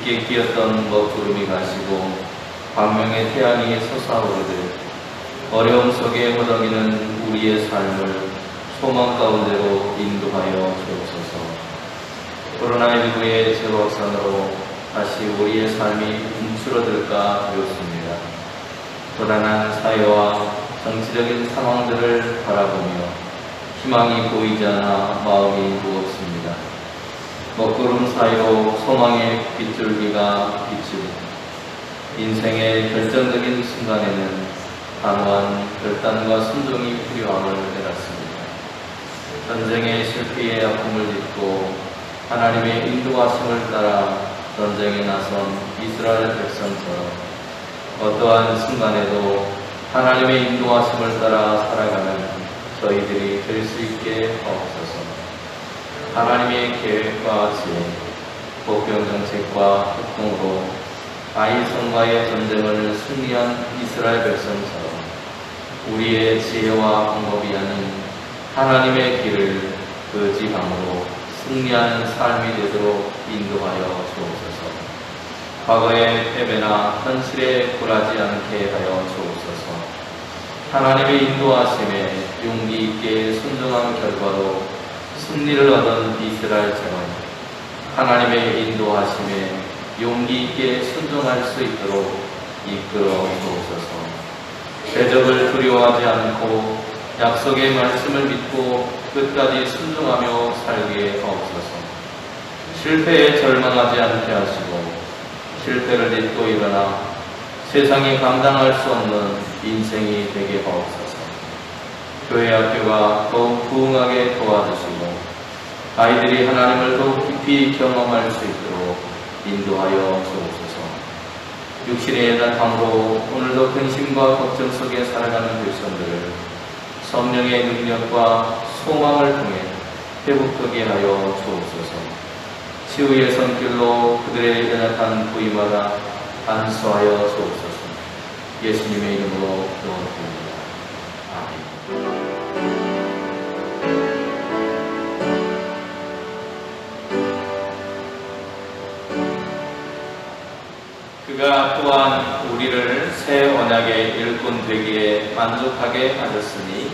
깊게 끼었던 먹구름이 가시고 광명의 태양이 솟아오르듯 어려움 속에 허덕이는 우리의 삶을 소망 가운데로 인도하여 주옵소서. 코로나19의 재확산으로 다시 우리의 삶이 움츠러들까 두렵습니다. 불안한 사회와 정치적인 상황들을 바라보며 희망이 보이지 않아 마음이 무겁습니다. 먹구름 사이로 소망의 빗줄기가 비추고 인생의 결정적인 순간에는 단호한 결단과 순종이 필요함을 깨닫습니다. 전쟁의 실패의 아픔을 딛고 하나님의 인도하심을 따라 전쟁에 나선 이스라엘 백성처럼 어떠한 순간에도 하나님의 인도하심을 따라 살아가는 저희들이 될 수 있게 하옵소서. 하나님의 계획과 지혜, 복병정책과 협동으로 아이성과의 전쟁을 승리한 이스라엘 백성처럼 우리의 지혜와 방법이 아닌 하나님의 길을 그 지방으로 승리하는 삶이 되도록 인도하여 주옵소서. 과거의 패배나 현실에 굴하지 않게 하여 주옵소서. 하나님의 인도하심에 용기 있게 순종한 결과로 승리를 얻은 이스라엘처럼 하나님의 인도하심에 용기 있게 순종할 수 있도록 이끌어 주옵소서. 대적을 두려워하지 않고 약속의 말씀을 믿고 끝까지 순종하며 살게 하옵소서. 실패에 절망하지 않게 하시고 실패를 딛고 일어나 세상이 감당할 수 없는 인생이 되게 하옵소서. 교회 학교가 더욱 부흥하게 도와주시고 아이들이 하나님을 더욱 깊이 경험할 수 있도록 인도하여 주옵소서. 육신의 예단함으로 오늘도 근심과 걱정 속에 살아가는 백성들을 성령의 능력과 소망을 통해 회복하게 하여 주옵소서. 치유의 손길로 그들의 연약한 부위마다 안수하여 주옵소서. 예수님의 이름으로 기도드립니다. 아멘. 그가 또한 우리를 새 언약의 일꾼 되기에 만족하게 하셨으니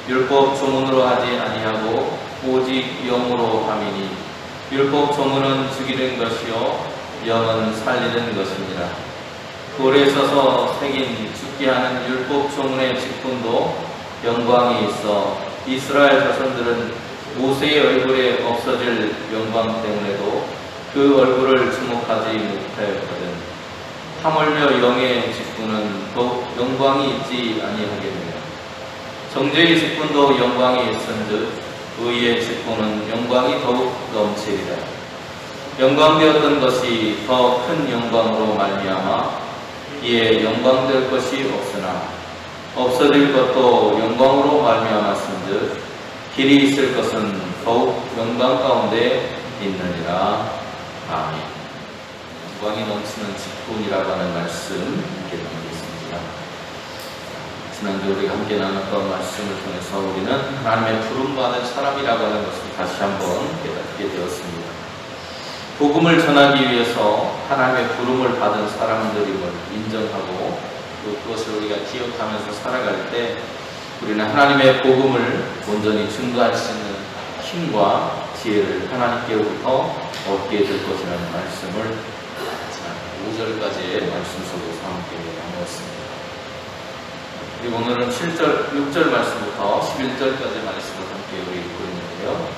율법 조문으로 하지 아니하고 오직 영으로 함이니 율법 조문은 죽이는 것이요 영은 살리는 것이니라. 돌에 서서 새긴 죽게 하는 율법 조문의 직분도 영광이 있어 이스라엘 자손들은 모세의 얼굴에 없어질 영광 때문에도 그 얼굴을 주목하지 못하였거든. 하물며 영의 직분은 더욱 영광이 있지 아니하겠느냐. 정죄의 직분도 영광이 있은즉 의의 직분은 영광이 더욱 넘치리라. 영광되었던 것이 더 큰 영광으로 말미암아 이에 영광될 것이 없으나 없어질 것도 영광으로 말미암았은즉 길이 있을 것은 더욱 영광 가운데 있느니라. 아멘. 영광이 넘치는 직분이라고 하는 말씀 함께 나누겠습니다. 지난주 우리가 함께 나눴던 말씀을 통해서 우리는 하나님의 부름받은 사람이라고 하는 것을 다시 한번 깨닫게 되었습니다. 복음을 전하기 위해서 하나님의 부름을 받은 사람들임을 인정하고 그것을 우리가 기억하면서 살아갈 때 우리는 하나님의 복음을 온전히 증거할 수 있는 힘과 지혜를 하나님께로부터 얻게 될 것이라는 말씀을 5절까지의 말씀 속에서 함께 나누었습니다. 그리고 오늘은 7절, 6절 말씀부터 11절까지의 말씀을 함께 우리 읽고 있는데요.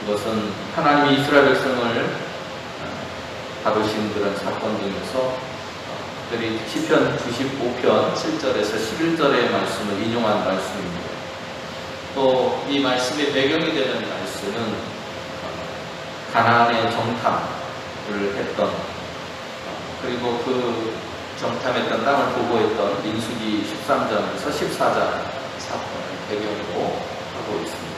이것은 하나님이 이스라엘 백성을 다루신 그런 사건 중에서 특별히 시편 95편 7절에서 11절의 말씀을 인용한 말씀입니다. 또 이 말씀의 배경이 되는 말씀은 가나안의 정탐을 했던 그리고 그 정탐했던 땅을 보고했던 민수기 13장에서 14장 사건을 배경으로 하고 있습니다.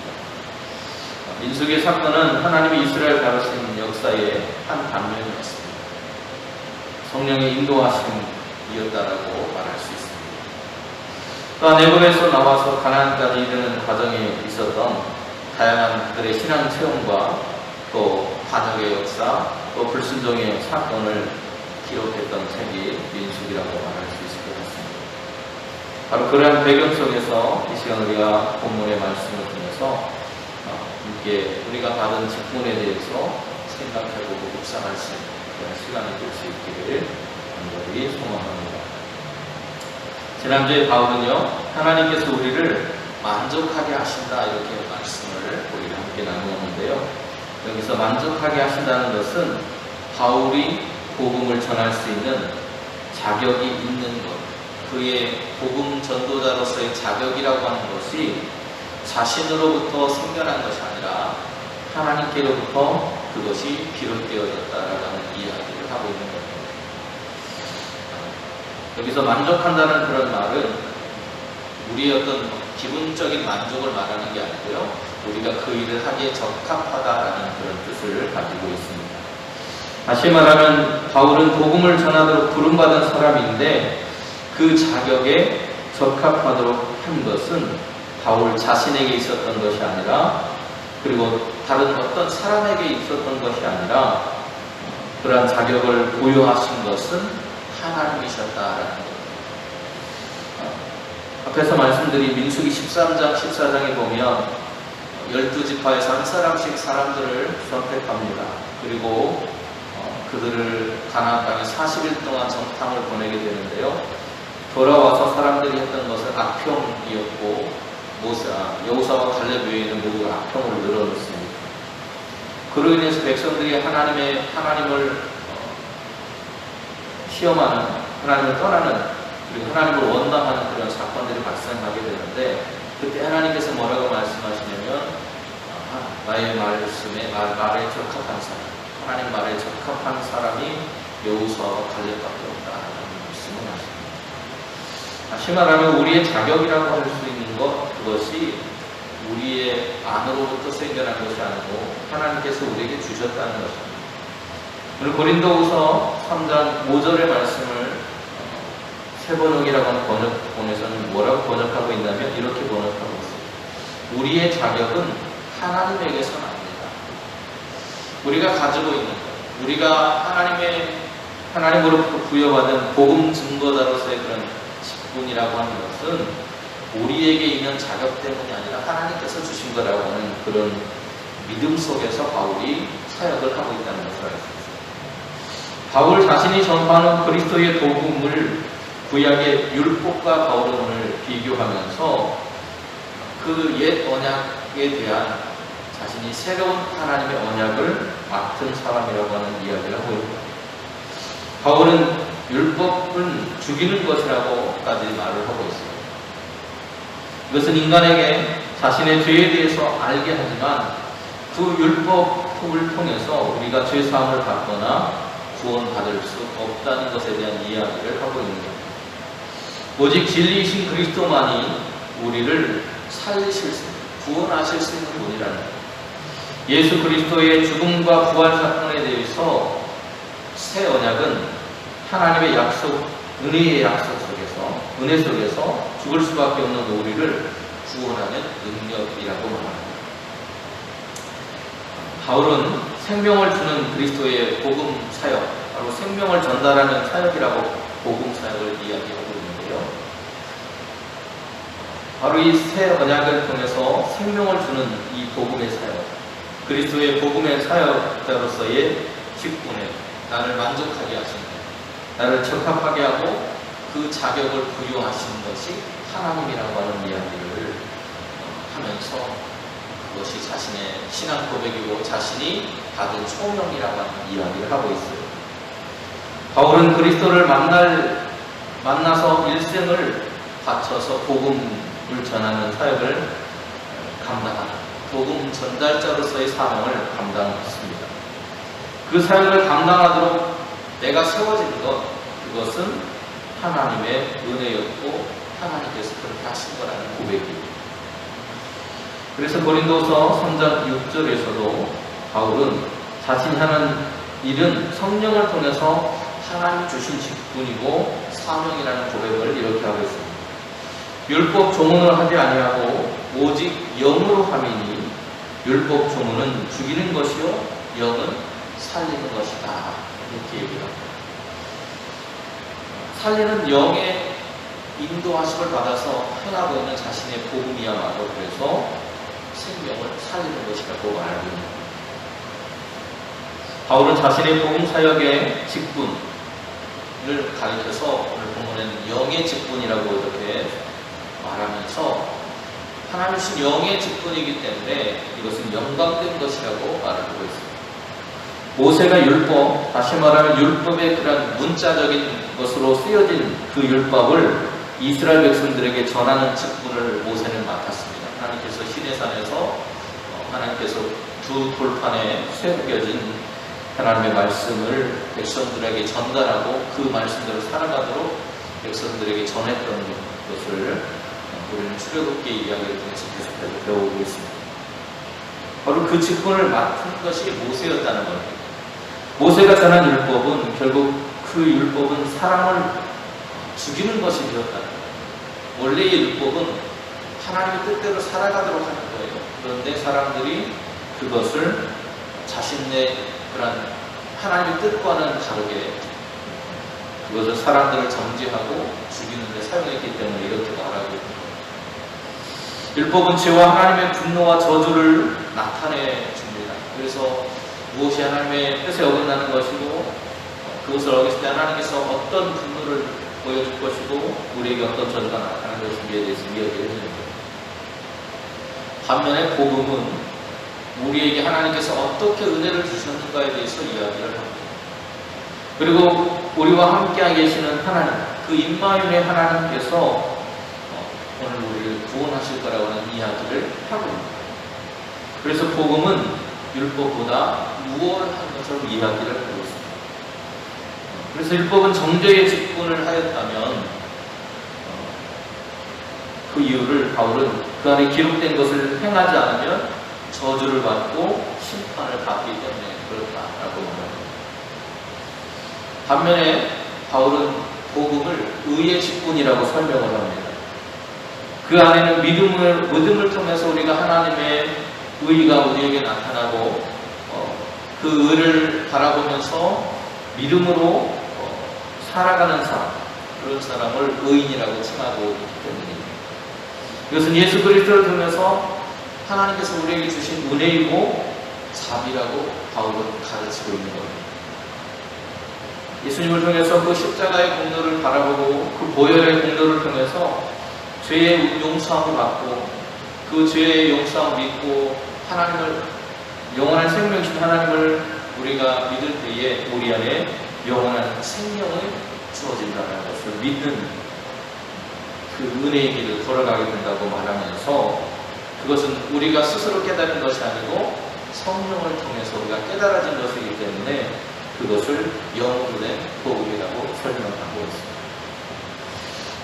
민수기 사건은 하나님이 이스라엘 다루신 역사의 한 단면이었습니다. 성령의 인도하심이었다라고 말할 수 있습니다. 또한 애굽에서 나와서 가나안까지 이르는 과정에 있었던 다양한 그들의 신앙 체험과 또 반역의 역사, 또 불순종의 사건을 기록했던 책이 민수기라고 말할 수 있을 것 같습니다. 바로 그러한 배경 속에서 이 시간 우리가 본문의 말씀을 통해서 함께 우리가 받은 직분에 대해서 생각해보고 묵상할 수 있는 그런 시간이 될 수 있기를 간절히 소망합니다. 지난주에 바울은요, 하나님께서 우리를 만족하게 하신다 이렇게 말씀을 우리가 함께 나누었는데요. 여기서 만족하게 하신다는 것은 바울이 복음을 전할 수 있는 자격이 있는 것, 그의 복음 전도자로서의 자격이라고 하는 것이 자신으로부터 생겨난 것이 아니라 하나님께로부터 그것이 비롯되어졌다라는 이야기를 하고 있는 겁니다. 여기서 만족한다는 그런 말은 우리의 어떤 기분적인 만족을 말하는 게 아니고요, 우리가 그 일을 하기에 적합하다라는 그런 뜻을 가지고 있습니다. 다시 말하면 바울은 복음을 전하도록 부름받은 사람인데 그 자격에 적합하도록 한 것은 바울 자신에게 있었던 것이 아니라, 그리고 다른 어떤 사람에게 있었던 것이 아니라, 그러한 자격을 부여하신 것은 하나님이셨다라는 겁니다. 앞에서 말씀드린 민수기 13장, 14장에 보면 12지파에서 한 사람씩 사람들을 선택합니다. 그리고 그들을 가나안 땅에 40일 동안 정탐을 보내게 되는데요. 돌아와서 사람들이 했던 것은 악평이었고, 여호사와 갈렙 외에는 모두 악평으로 늘어놓습니다. 그로 인해서 백성들이 하나님을 시험하는, 하나님을 떠나는, 그리고 하나님을 원망하는 그런 사건들이 발생하게 되는데, 그때 하나님께서 뭐라고 말씀하시냐면, 나의 말에 적합한 사람, 하나님 말에 적합한 사람이 여호사와 갈렙밖에 없다라는 말씀을 하십니다. 다시 말하면 우리의 자격이라고 할 수 있는 것, 그것이 우리의 안으로부터 생겨난 것이 아니고 하나님께서 우리에게 주셨다는 것입니다. 오늘 고린도후서 3장 5절의 말씀을 세번역이라고 하는 번역본에서는 뭐라고 번역하고 있냐면 이렇게 번역하고 있습니다. 우리의 자격은 하나님에게서 납니다. 우리가 가지고 있는 것, 우리가 하나님으로부터 부여받은 복음 증거자로서의 그런 직분이라고 하는 것은 우리에게 있는 자격 때문이 아니라 하나님께서 주신 거라고 하는 그런 믿음 속에서 바울이 사역을 하고 있다는 것을 알 수 있습니다. 바울 자신이 전파하는 그리스도의 복음을 구약의 율법과 바울은 오늘 비교하면서 그 옛 언약에 대한 자신이 새로운 하나님의 언약을 맡은 사람이라고 하는 이야기를 하고 있습니다. 바울은 율법은 죽이는 것이라고까지 말을 하고 있습니다. 이것은 인간에게 자신의 죄에 대해서 알게 하지만 그 율법을 통해서 우리가 죄사함을 받거나 구원받을 수 없다는 것에 대한 이야기를 하고 있는 겁니다. 오직 진리이신 그리스도만이 우리를 살리실 수, 구원하실 수 있는 분이라는 겁니다. 예수 그리스도의 죽음과 부활 사건에 대해서 새 언약은 하나님의 약속, 은혜의 약속 속에서, 은혜 속에서 죽을 수밖에 없는 우리를 구원하는 능력이라고 말합니다. 바울은 생명을 주는 그리스도의 복음 사역, 바로 생명을 전달하는 사역이라고 복음 사역을 이야기하고 있는데요. 바로 이 새 언약을 통해서 생명을 주는 이 복음의 사역, 그리스도의 복음의 사역자로서의 직분에 나를 만족하게 하시는, 나를 적합하게 하고 그 자격을 부여하시는 것이 하나님이라고 하는 이야기를 하면서 그것이 자신의 신앙 고백이고 자신이 받은 소명이라고 하는 이야기를 하고 있어요. 바울은 그리스도를 만나서 일생을 바쳐서 복음을 전하는 사역을 감당하는 복음 전달자로서의 사명을 감당했습니다. 그 사역을 감당하도록 내가 세워진 것, 그것은 하나님의 은혜였고 하나님께서 그렇게 하신 거라는 고백입니다. 그래서 고린도서 3장 6절에서도 바울은 자신이 하는 일은 성령을 통해서 하나님 주신 직분이고 사명이라는 고백을 이렇게 하고 있습니다. 율법 조문을 하지 아니하고 오직 영으로 함이니 율법 조문은 죽이는 것이요 영은 살리는 것이다. 이렇게 얘기합니다. 살리는 영의 인도하심을 받아서 행하고 있는 자신의 복음이야말로 그래서 생명을 살리는 것이라고 말하고 있는 겁니다. 바울은 자신의 복음 사역의 직분을 가리켜서 오늘 본문 보면 영의 직분이라고 이렇게 말하면서 하나님 신 영의 직분이기 때문에 이것은 영광된 것이라고 말하고 있습니다. 모세가 율법, 다시 말하면 율법의 그런 문자적인 것으로 쓰여진 그 율법을 이스라엘 백성들에게 전하는 직분을 모세는 맡았습니다. 하나님께서 시내산에서 하나님께서 두 돌판에 새겨진 하나님의 말씀을 백성들에게 전달하고 그 말씀대로 살아가도록 백성들에게 전했던 것을 우리는 출애굽기 이야기를 통해서 계속해서 배우고 있습니다. 바로 그 직분을 맡은 것이 모세였다는 겁니다. 모세가 전한 율법은 결국 그 율법은 사람을 죽이는 것이 되었다는 거예요. 원래의 율법은 하나님의 뜻대로 살아가도록 하는 거예요. 그런데 사람들이 그것을 자신의 그런 하나님의 뜻과는 다르게 그것을 사람들을 정죄하고 죽이는 데 사용했기 때문에 이렇게 말하고 있는 거예요. 율법은 죄와 하나님의 분노와 저주를 나타내 줍니다. 그래서 무엇이 하나님의 뜻에 어긋나는 것이고 그것을 어겼을 때 하나님께서 어떤 분노를 보여줄 것이고 우리에게 어떤 저주가 나타나는 것인지에 대해서 이야기를 해주는 거예요. 반면에 복음은 우리에게 하나님께서 어떻게 은혜를 주셨는가에 대해서 이야기를 합니다. 그리고 우리와 함께 계시는 하나님, 그 임마누엘 하나님께서 오늘 우리를 구원하실 거라고 하는 이야기를 하고 있습니다. 그래서 복음은 율법보다 우월한 것으로 이야기를 하고 있습니다. 그래서 율법은 정죄의 직분을 하였다면 그 이유를 바울은 그 안에 기록된 것을 행하지 않으면 저주를 받고 심판을 받기 때문에 그렇다라고 말합니다. 반면에 바울은 복음을 의의 직분이라고 설명을 합니다. 그 안에는 믿음을 통해서 우리가 하나님의 의가 우리에게 나타나고 그 의를 바라보면서 믿음으로 살아가는 사람, 그런 사람을 의인이라고 칭하고 있기 때문입니다. 이것은 예수 그리스도를 통해서 하나님께서 우리에게 주신 은혜이고 자비라고 바울은 가르치고 있는 겁니다. 예수님을 통해서 그 십자가의 공로를 바라보고 그 보혈의 공로를 통해서 죄의 용서함을 받고 그 죄의 용서함을 믿고 하나님을 영원한 생명이신 하나님을 우리가 믿을 때에 우리 안에 영원한 생명이 주어진다는 것을 믿는 그 은혜의 길을 걸어가게 된다고 말하면서 그것은 우리가 스스로 깨달은 것이 아니고 성령을 통해서 우리가 깨달아진 것이기 때문에 그것을 영으로 된 복음이라고 설명하고 있습니다.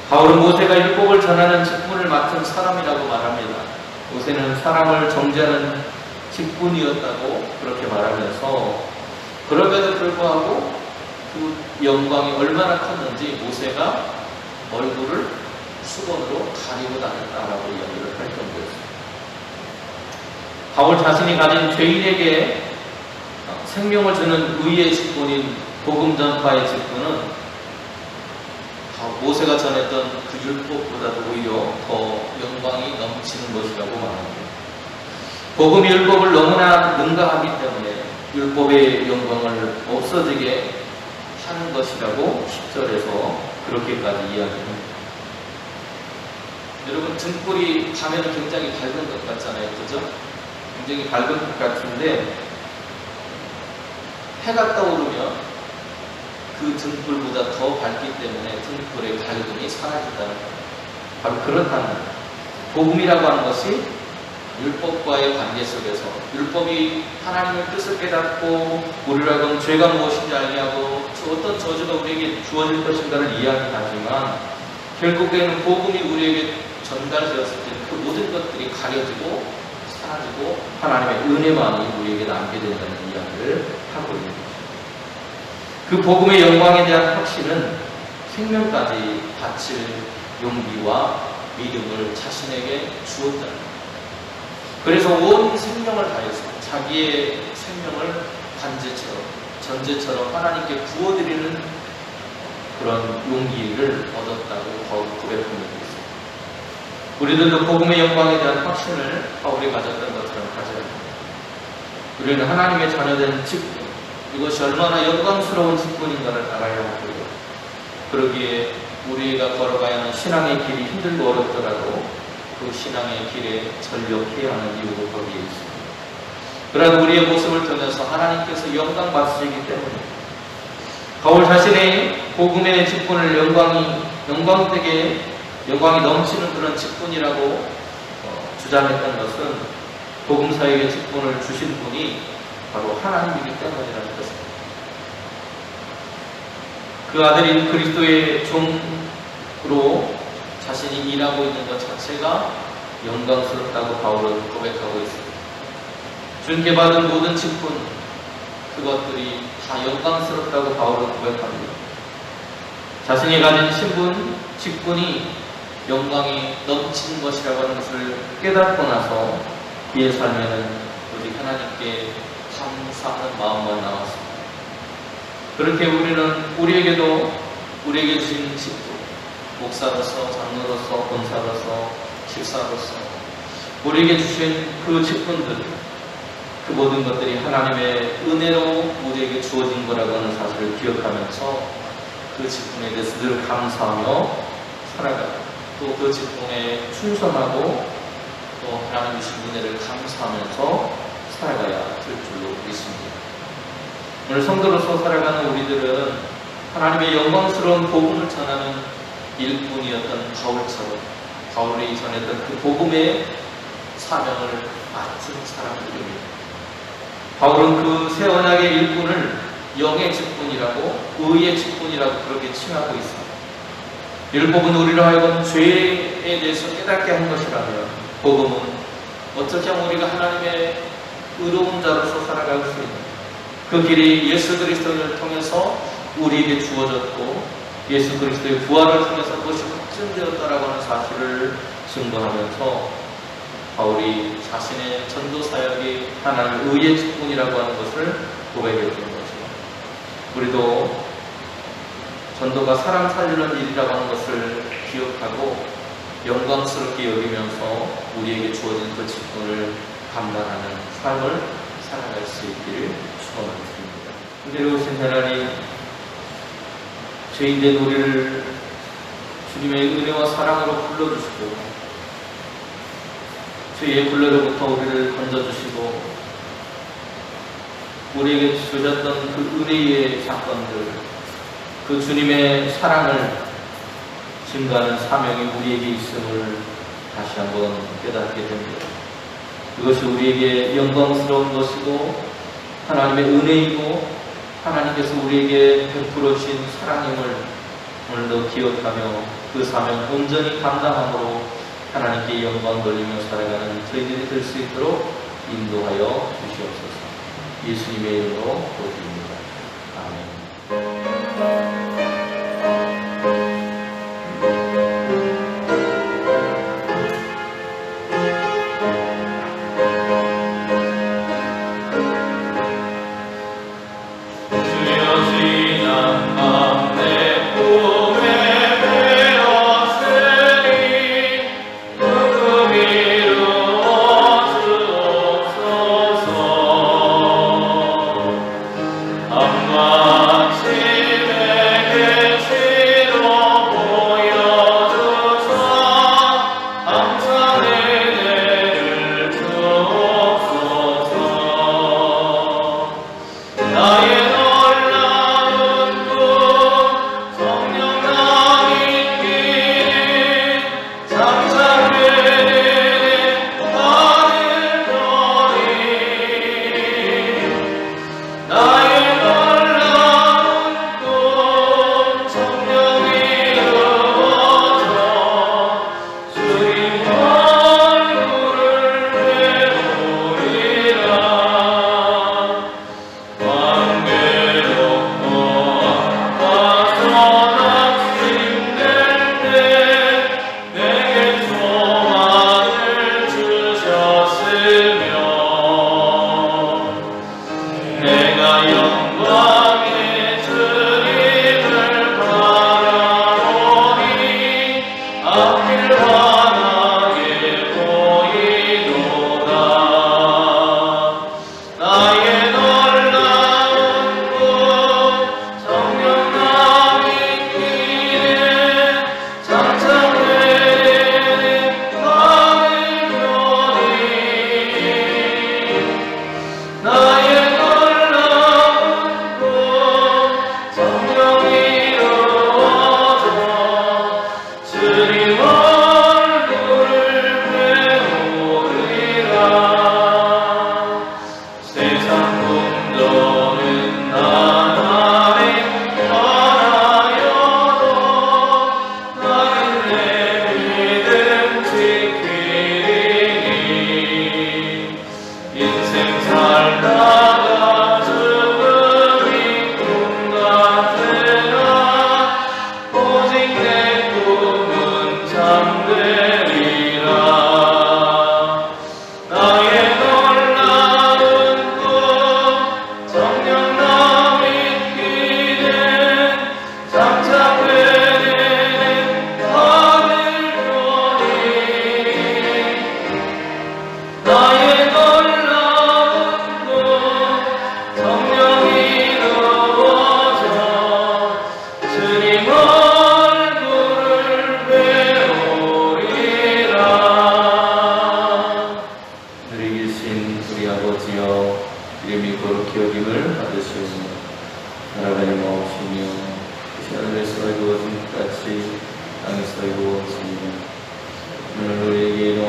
바울은 모세가 율법을 전하는 직분을 맡은 사람이라고 말합니다. 모세는 사람을 정죄하는 직분이었다고 그렇게 말하면서 그럼에도 불구하고 그 영광이 얼마나 컸는지 모세가 얼굴을 수건으로 가리고 다녔다라고 이야기를 할 정도였습니다. 바울 자신이 가진 죄인에게 생명을 주는 의의 직분인 복음 전파의 직분은 모세가 전했던 그 율법보다도 오히려 더 영광이 넘치는 것이라고 말합니다. 복음이 율법을 너무나 능가하기 때문에 율법의 영광을 없어지게 하는 것이라고 10절에서 그렇게까지 이야기합니다. 여러분 등불이 밤에는 굉장히 밝은 것 같잖아요. 그죠? 굉장히 밝은 것 같은데 해가 떠오르면 그 등불보다 더 밝기 때문에 등불의 밝음이 사라진다는 거예요. 바로 그렇다는 거예요. 복음이라고 하는 것이 율법과의 관계 속에서 율법이 하나님의 뜻을 깨닫고 우리로 하여금 죄가 무엇인지 알게 하고 어떤 저주가 우리에게 주어질 것인가를 이야기하지만 결국에는 복음이 우리에게 전달되었을 때 그 모든 것들이 가려지고 사라지고 하나님의 은혜만이 우리에게 남게 된다는 이야기를 하고 있는 거죠. 그 복음의 영광에 대한 확신은 생명까지 바칠 용기와 믿음을 자신에게 주었다는 거예요. 그래서 온 생명을 다해서 자기의 생명을 전제처럼 하나님께 부어드리는 그런 용기를 얻었다고 바울이 고백하고 있습니다. 우리들도 복음의 영광에 대한 확신을 바울이 가졌던 것처럼 가져야 합니다. 우리는 하나님의 자녀된 직분, 이것이 얼마나 영광스러운 직분인가를 알아야 하고요. 그러기에 우리가 걸어가야 하는 신앙의 길이 힘들고 어렵더라도 그 신앙의 길에 전력해야 하는 이유도 거기에 있습니다. 그러나 우리의 모습을 통해서 하나님께서 영광 받으시기 때문에 바울 자신의 복음의 직분을 영광이 넘치는 그런 직분이라고 주장했던 것은 복음사역의 직분을 주신 분이 바로 하나님이기 때문이라는 것입니다. 그 아들인 그리스도의 종으로 자신이 일하고 있는 것 자체가 영광스럽다고 바울은 고백하고 있습니다. 주님께 받은 모든 직분, 그것들이 다 영광스럽다고 바울은 고백합니다. 자신이 가진 신분, 직분이 영광이 넘치는 것이라고 하는 것을 깨닫고 나서 그의 삶에는 오직 하나님께 감사하는 마음만 나왔습니다. 그렇게 우리는 우리에게 주신 직분, 목사로서, 장로로서, 권사로서, 집사로서 우리에게 주신 그 직분들, 그 모든 것들이 하나님의 은혜로 우리에게 주어진 거라고 하는 사실을 기억하면서 그 직분에 대해서 늘 감사하며 살아가고 또 그 직분에 충성하고 또 하나님 주신 은혜를 감사하면서 살아가야 될 줄로 믿습니다. 오늘 성도로서 살아가는 우리들은 하나님의 영광스러운 복음을 전하는 일꾼이었던 바울처럼 바울이 전했던 그 복음의 사명을 맡은 사람들입니다. 바울은 그 새 언약의 일꾼을 영의 직분이라고 의의 직분이라고 그렇게 칭하고 있습니다. 율법은 우리로 하여금 죄에 대해서 깨닫게 한 것이라면 복음은 어떻게 하면 우리가 하나님의 의로운 자로서 살아갈 수 있는 그 길이 예수 그리스도를 통해서 우리에게 주어졌고 예수 그리스도의 부활을 통해서 그것이 확증되었다라고 하는 사실을 증거하면서 바울이 자신의 전도 사역이 하나님의 의의 직분이라고 하는 것을 고백했던 것이죠. 우리도 전도가 사람 살리는 일이라고 하는 것을 기억하고 영광스럽게 여기면서 우리에게 주어진 그 직분을 감당하는 삶을 살아갈 수 있기를 축원드립니다. 은혜로우신 하나님, 죄인된 우리를 주님의 은혜와 사랑으로 불러주시고 죄의 굴레로부터 우리를 건져주시고 우리에게 주셨던 그 은혜의 사건들, 그 주님의 사랑을 증가하는 사명이 우리에게 있음을 다시 한번 깨닫게 됩니다. 그것이 우리에게 영광스러운 것이고 하나님의 은혜이고 하나님께서 우리에게 베풀어 주신 사랑임을 오늘도 기억하며 그 사명 온전히 감당함으로 하나님께 영광 돌리며 살아가는 저희들이 될 수 있도록 인도하여 주시옵소서. 예수님의 이름으로 기도드립니다. 아멘. 마침내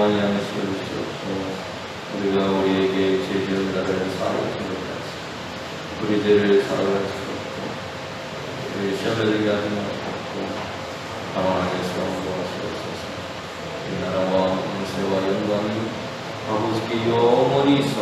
영원히 양식을 주시옵소서. 우리가 우리에게 죄 지은 자를 사하여 주옵소서. 우리 죄를 사하여 주옵소서. 우리 시험에 들게 하지 마옵소서. 다만 안에서 구하시옵소서. 이 나라와 권세와 영광이 아버지께 영원히 있어